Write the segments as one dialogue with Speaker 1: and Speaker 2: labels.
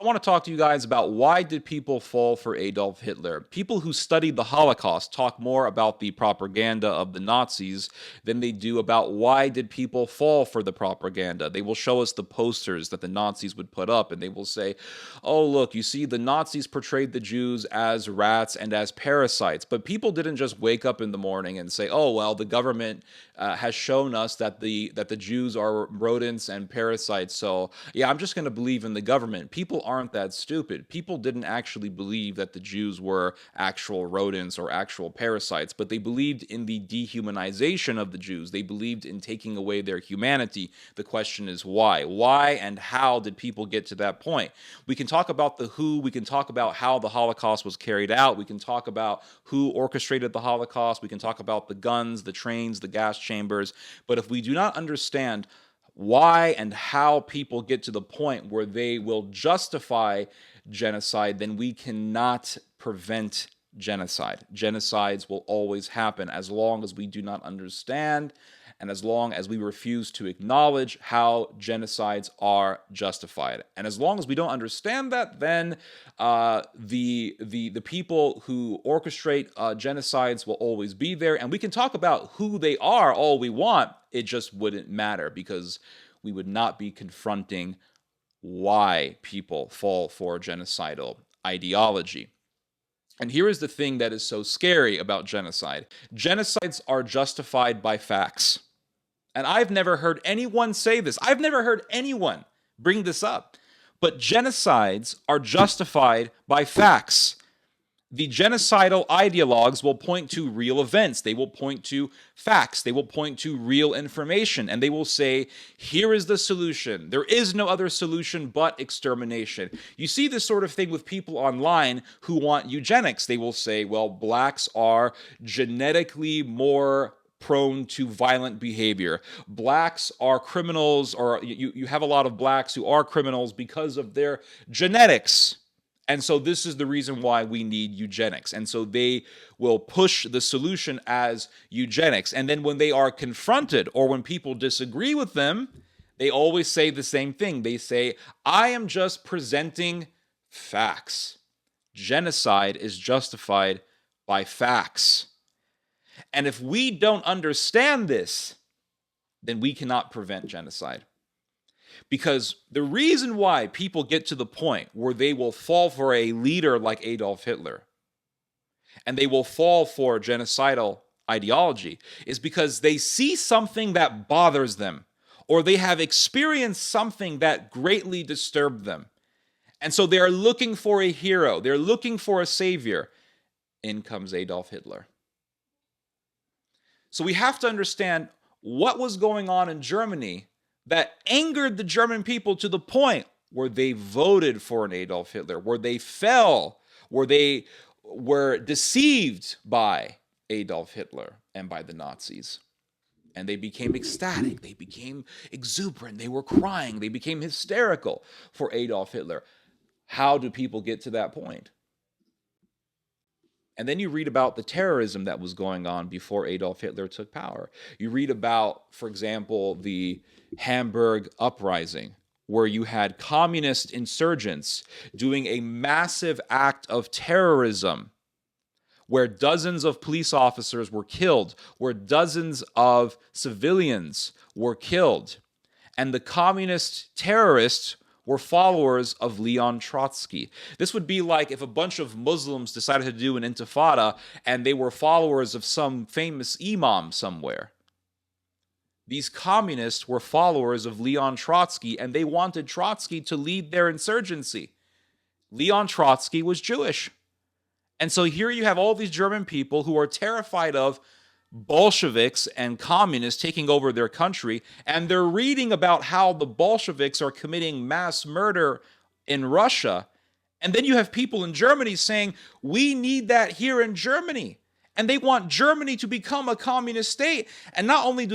Speaker 1: I want to talk to you guys about why did people fall for Adolf Hitler. People who studied the Holocaust talk more about the propaganda of the Nazis than they do about why did people fall for the propaganda. They will show us the posters that the Nazis would put up and they will say, "Oh, look, you see the Nazis portrayed the Jews as rats and as parasites." But people didn't just wake up in the morning and say, "Oh, well, the government has shown us that the Jews are rodents and parasites, so yeah, I'm just going to believe in the government." People aren't that stupid. People didn't actually believe that the Jews were actual rodents or actual parasites, but they believed in the dehumanization of the Jews. They believed in taking away their humanity. The question is why? Why and how did people get to that point? We can talk about the who, we can talk about how the Holocaust was carried out, we can talk about who orchestrated the Holocaust, we can talk about the guns, the trains, the gas chambers, but if we do not understand why and how people get to the point where they will justify genocide, then we cannot prevent genocide. Genocides will always happen as long as we do not understand and as long as we refuse to acknowledge how genocides are justified. And as long as we don't understand that, then the people who orchestrate genocides will always be there. And we can talk about who they are all we want. It just wouldn't matter because we would not be confronting why people fall for genocidal ideology. And here is the thing that is so scary about genocide. Genocides are justified by facts. And I've never heard anyone say this. I've never heard anyone bring this up. But genocides are justified by facts. The genocidal ideologues will point to real events. They will point to facts. They will point to real information. And they will say, here is the solution. There is no other solution but extermination. You see this sort of thing with people online who want eugenics. They will say, well, blacks are genetically more prone to violent behavior. Blacks are criminals, or you have a lot of blacks who are criminals because of their genetics. And so this is the reason why we need eugenics. And so they will push the solution as eugenics. And then when they are confronted or when people disagree with them, they always say the same thing. They say, I am just presenting facts. Genocide is justified by facts. And if we don't understand this, then we cannot prevent genocide. Because the reason why people get to the point where they will fall for a leader like Adolf Hitler and they will fall for genocidal ideology is because they see something that bothers them or they have experienced something that greatly disturbed them. And so they are looking for a hero. They're looking for a savior. In comes Adolf Hitler. So we have to understand what was going on in Germany that angered the German people to the point where they voted for an Adolf Hitler, where they fell, where they were deceived by Adolf Hitler and by the Nazis. And they became ecstatic, they became exuberant, they were crying, they became hysterical for Adolf Hitler. How do people get to that point? And then you read about the terrorism that was going on before Adolf Hitler took power. You read about, for example, the Hamburg uprising, where you had communist insurgents doing a massive act of terrorism, where dozens of police officers were killed, where dozens of civilians were killed. And the communist terrorists were followers of Leon Trotsky. This would be like if a bunch of Muslims decided to do an intifada and they were followers of some famous imam somewhere. These communists were followers of Leon Trotsky and they wanted Trotsky to lead their insurgency. Leon Trotsky was Jewish. And so here you have all these German people who are terrified of Bolsheviks and communists taking over their country, and they're reading about how the Bolsheviks are committing mass murder in Russia. And then you have people in Germany saying, we need that here in Germany. And they want Germany to become a communist state. And not only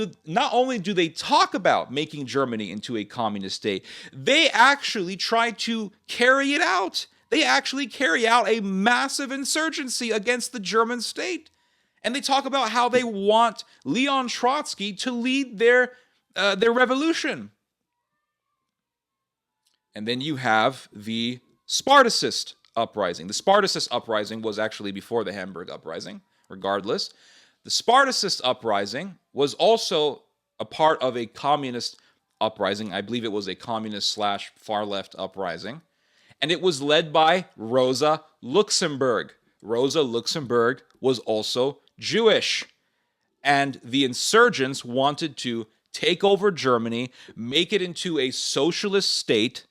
Speaker 1: do they talk about making Germany into a communist state, they actually try to carry it out. They actually carry out a massive insurgency against the German state. And they talk about how they want Leon Trotsky to lead their revolution. And then you have the Spartacist uprising. The Spartacist uprising was actually before the Hamburg uprising, regardless. The Spartacist uprising was also a part of a communist uprising. I believe it was a communist slash far left uprising. And it was led by Rosa Luxemburg. Rosa Luxemburg was also Jewish. And the insurgents wanted to take over Germany, make it into a socialist state.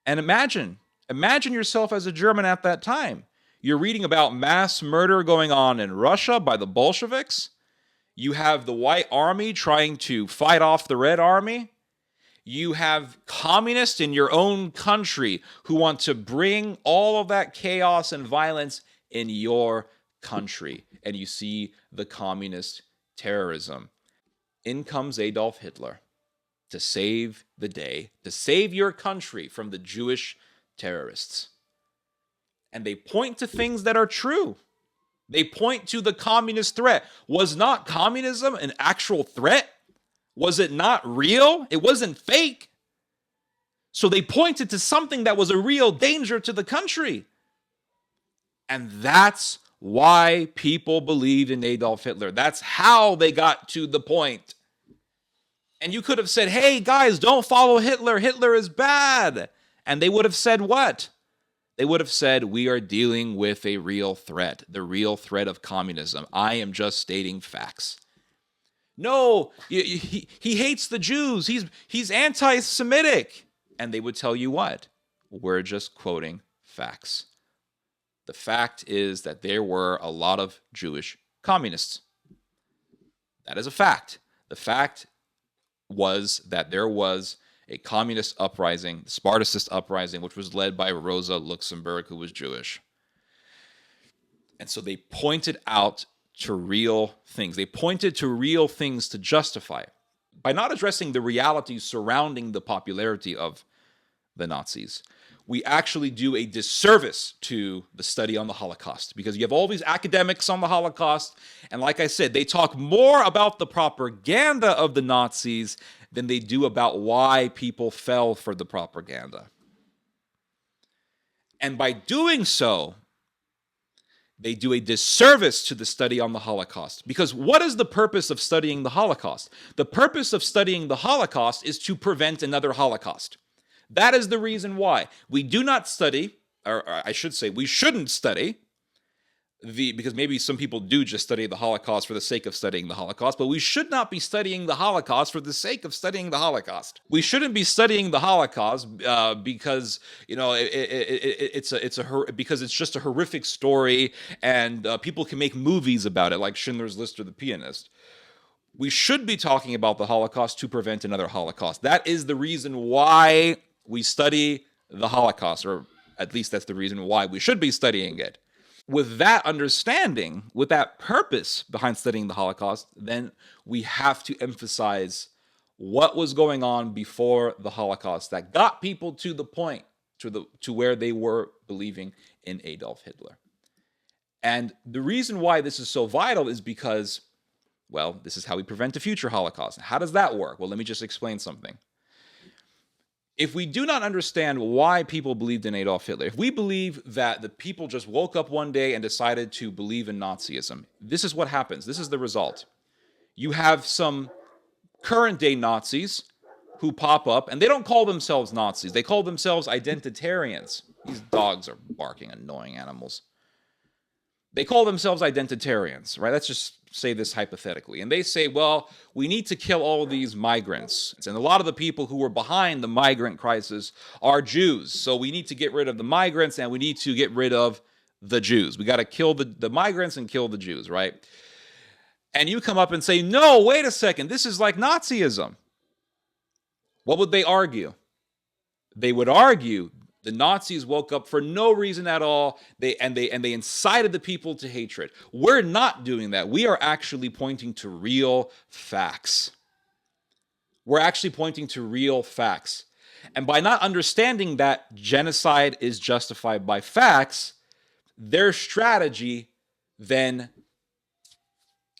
Speaker 1: And imagine yourself as a German at that time. You're reading about mass murder going on in Russia by the Bolsheviks. You have the White Army trying to fight off the Red Army. You have communists in your own country who want to bring all of that chaos and violence in your country. And you see the communist terrorism. In comes Adolf Hitler to save the day, to save your country from the Jewish terrorists. And they point to things that are true. They point to the communist threat. Was not communism an actual threat? Was it not real? It wasn't fake. So they pointed to something that was a real danger to the country. And that's why people believed in Adolf Hitler. That's how they got to the point. And you could have said, hey, guys, don't follow Hitler. Hitler is bad. And they would have said what? They would have said, we are dealing with a real threat, the real threat of communism. I am just stating facts. No, he hates the Jews. He's anti-Semitic. And they would tell you what? We're just quoting facts. The fact is that there were a lot of Jewish communists. That is a fact. The fact was that there was a communist uprising, the Spartacist uprising, which was led by Rosa Luxemburg, who was Jewish. And so they pointed out to real things. They pointed to real things to justify it by not addressing the realities surrounding the popularity of the Nazis. We actually do a disservice to the study on the Holocaust because you have all these academics on the Holocaust, and like I said, they talk more about the propaganda of the Nazis than they do about why people fell for the propaganda. And by doing so, they do a disservice to the study on the Holocaust. Because what is the purpose of studying the Holocaust? The purpose of studying the Holocaust is to prevent another Holocaust. That is the reason why. We do not study, or I should say, we shouldn't study, because maybe some people do just study the Holocaust for the sake of studying the Holocaust, but we should not be studying the Holocaust for the sake of studying the Holocaust. We shouldn't be studying the Holocaust because because it's just a horrific story and people can make movies about it, like Schindler's List or The Pianist. We should be talking about the Holocaust to prevent another Holocaust. That is the reason why we study the Holocaust, or at least that's the reason why we should be studying it. With that understanding, with that purpose behind studying the Holocaust, then we have to emphasize what was going on before the Holocaust that got people to the point, to where they were believing in Adolf Hitler. And the reason why this is so vital is because, well, this is how we prevent a future Holocaust. How does that work? Well, let me just explain something. If we do not understand why people believed in Adolf Hitler, if we believe that the people just woke up one day and decided to believe in Nazism, this is what happens. This is the result. You have some current day Nazis who pop up, and they don't call themselves Nazis. They call themselves identitarians. These dogs are barking, annoying animals. They call themselves identitarians, right? Let's just say this hypothetically. And they say, well, we need to kill all of these migrants. And a lot of the people who were behind the migrant crisis are Jews. So we need to get rid of the migrants and we need to get rid of the Jews. We got to kill the migrants and kill the Jews, right? And you come up and say, no, wait a second. This is like Nazism. What would they argue? They would argue the Nazis woke up for no reason at all. They incited the people to hatred. We're not doing that. We are actually pointing to real facts. We're actually pointing to real facts. And by not understanding that genocide is justified by facts, their strategy then,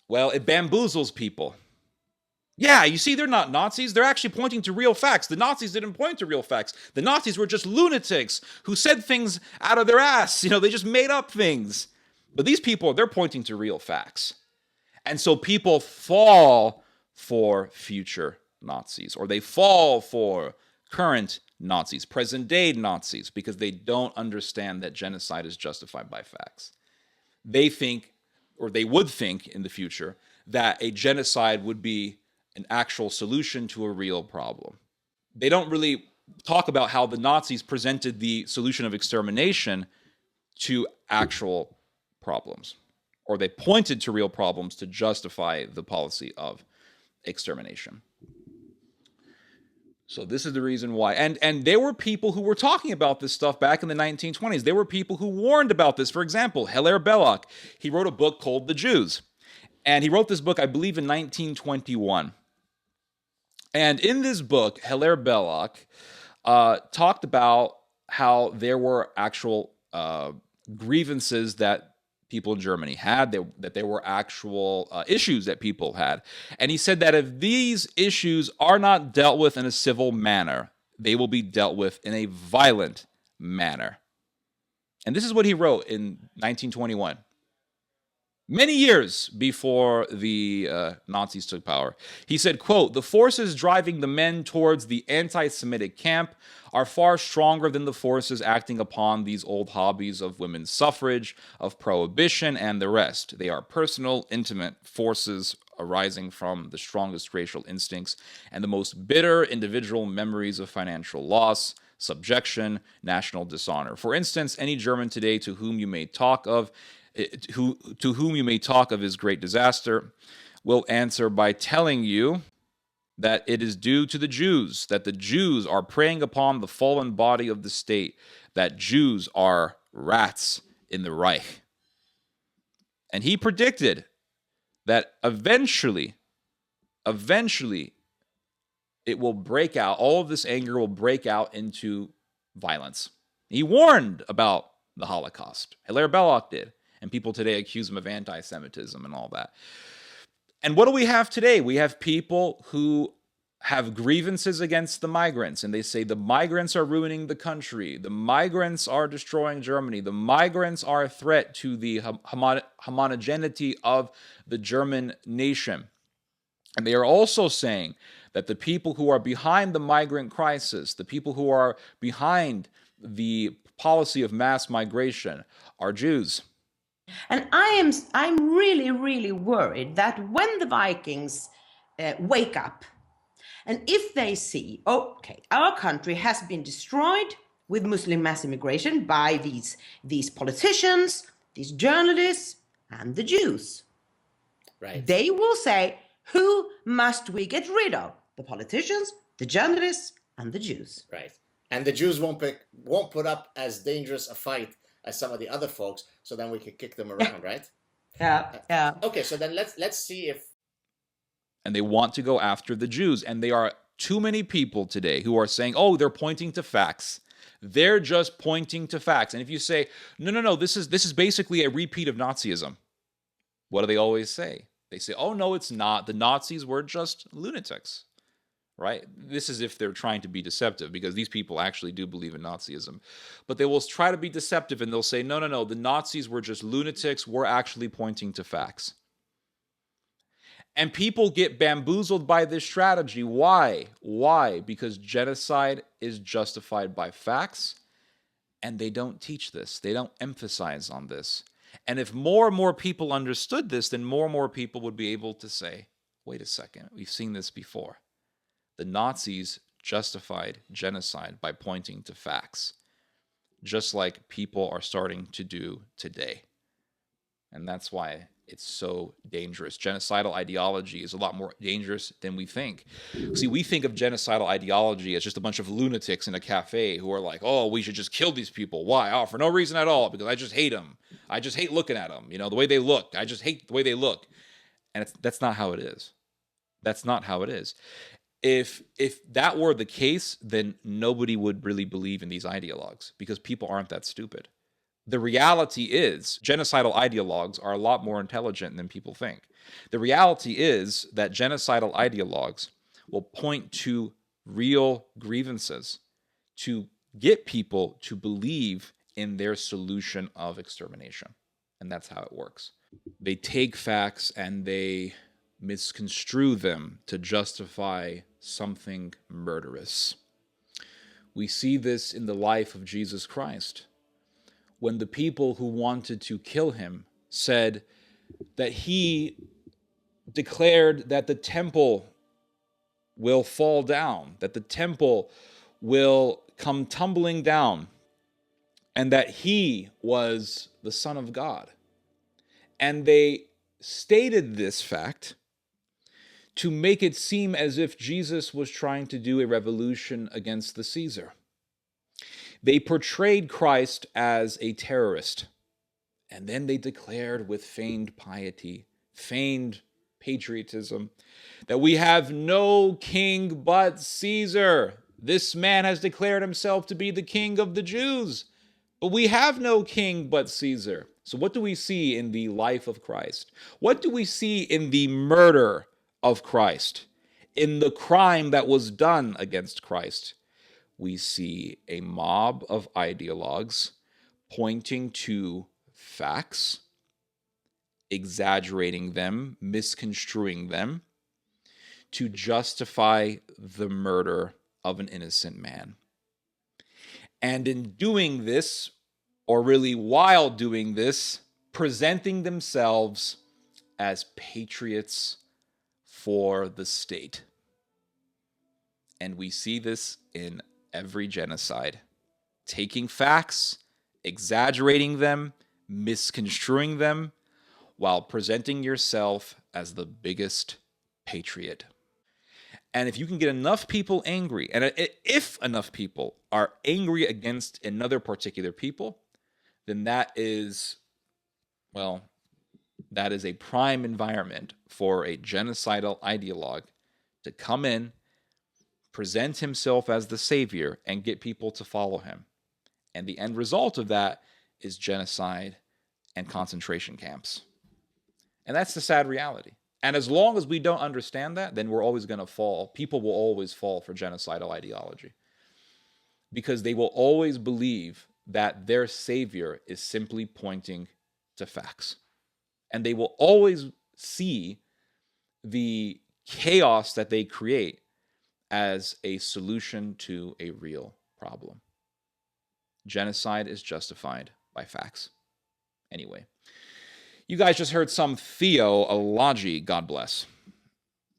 Speaker 1: well, it bamboozles people. Yeah, you see, they're not Nazis. They're actually pointing to real facts. The Nazis didn't point to real facts. The Nazis were just lunatics who said things out of their ass. You know, they just made up things. But these people, they're pointing to real facts. And so people fall for future Nazis, or they fall for current Nazis, present day Nazis, because they don't understand that genocide is justified by facts. They think, or they would think in the future, that a genocide would be an actual solution to a real problem. They don't really talk about how the Nazis presented the solution of extermination to actual problems, or they pointed to real problems to justify the policy of extermination. So this is the reason why. And there were people who were talking about this stuff back in the 1920s. There were people who warned about this. For example, Hilaire Belloc, he wrote a book called The Jews. And he wrote this book, I believe, in 1921. And in this book, Hilaire Belloc talked about how there were actual grievances that people in Germany had, that there were actual issues that people had. And he said that if these issues are not dealt with in a civil manner, they will be dealt with in a violent manner. And this is what he wrote in 1921. Many years before the Nazis took power. He said, quote, "The forces driving the men towards the anti-Semitic camp are far stronger than the forces acting upon these old hobbies of women's suffrage, of prohibition, and the rest. They are personal, intimate forces arising from the strongest racial instincts and the most bitter individual memories of financial loss, subjection, national dishonor. For instance, any German today to whom you may talk of his great disaster will answer by telling you that it is due to the Jews, that the Jews are preying upon the fallen body of the state, that Jews are rats in the Reich." And he predicted that eventually, it will break out, all of this anger will break out into violence. He warned about the Holocaust. Hilaire Belloc did. And people today accuse him of anti-Semitism and all that. And what do we have today? We have people who have grievances against the migrants, and they say the migrants are ruining the country. The migrants are destroying Germany. The migrants are a threat to the homogeneity of the German nation. And they are also saying that the people who are behind the migrant crisis, the people who are behind the policy of mass migration, are Jews.
Speaker 2: And I'm really, really worried that when the Vikings wake up, and if they see, okay, our country has been destroyed with Muslim mass immigration by these politicians, these journalists, and the Jews.
Speaker 3: Right.
Speaker 2: They will say, who must we get rid of? The politicians, the journalists, and the Jews.
Speaker 3: Right. And the Jews won't put up as dangerous a fight as some of the other folks, so then we could kick them around, right?
Speaker 2: Yeah.
Speaker 3: Okay, so then let's see if...
Speaker 1: And they want to go after the Jews. And there are too many people today who are saying, oh, they're pointing to facts. They're just pointing to facts. And if you say, no, this is basically a repeat of Nazism, what do they always say? They say, oh, no, it's not. The Nazis were just lunatics, right? This is if they're trying to be deceptive, because these people actually do believe in Nazism. But they will try to be deceptive, and they'll say, no, the Nazis were just lunatics. We're actually pointing to facts. And people get bamboozled by this strategy. Why? Because genocide is justified by facts, and they don't teach this. They don't emphasize on this. And if more and more people understood this, then more and more people would be able to say, wait a second, we've seen this before. The Nazis justified genocide by pointing to facts, just like people are starting to do today. And that's why it's so dangerous. Genocidal ideology is a lot more dangerous than we think. See, we think of genocidal ideology as just a bunch of lunatics in a cafe who are like, oh, we should just kill these people. Why? Oh, for no reason at all, because I just hate them. I just hate looking at them. You know, the way they look. I just hate the way they look. And that's not how it is. That's not how it is. If that were the case, then nobody would really believe in these ideologues, because people aren't that stupid. The reality is, genocidal ideologues are a lot more intelligent than people think. The reality is that genocidal ideologues will point to real grievances to get people to believe in their solution of extermination. And that's how it works. They take facts and they misconstrue them to justify something murderous. We see this in the life of Jesus Christ, when the people who wanted to kill him said that he declared that the temple will fall down, that the temple will come tumbling down, and that he was the Son of God. And they stated this fact to make it seem as if Jesus was trying to do a revolution against the Caesar. They portrayed Christ as a terrorist, and then they declared with feigned piety, feigned patriotism, that we have no king but Caesar. This man has declared himself to be the king of the Jews, but we have no king but Caesar. So what do we see in the life of Christ? What do we see in the murder of Christ? In the crime that was done against Christ? We see a mob of ideologues pointing to facts, exaggerating them, misconstruing them, to justify the murder of an innocent man. And in doing this, or really while doing this, presenting themselves as patriots for the state. And we see this in every genocide. Taking facts, exaggerating them, misconstruing them, while presenting yourself as the biggest patriot. And if you can get enough people angry, and if enough people are angry against another particular people, then that is a prime environment for a genocidal ideologue to come in, present himself as the savior, and get people to follow him. And the end result of that is genocide and concentration camps. And that's the sad reality. And as long as we don't understand that, then we're always going to fall. People will always fall for genocidal ideology, because they will always believe that their savior is simply pointing to facts. And they will always see the chaos that they create as a solution to a real problem. Genocide is justified by facts. Anyway, you guys just heard some theology, God bless.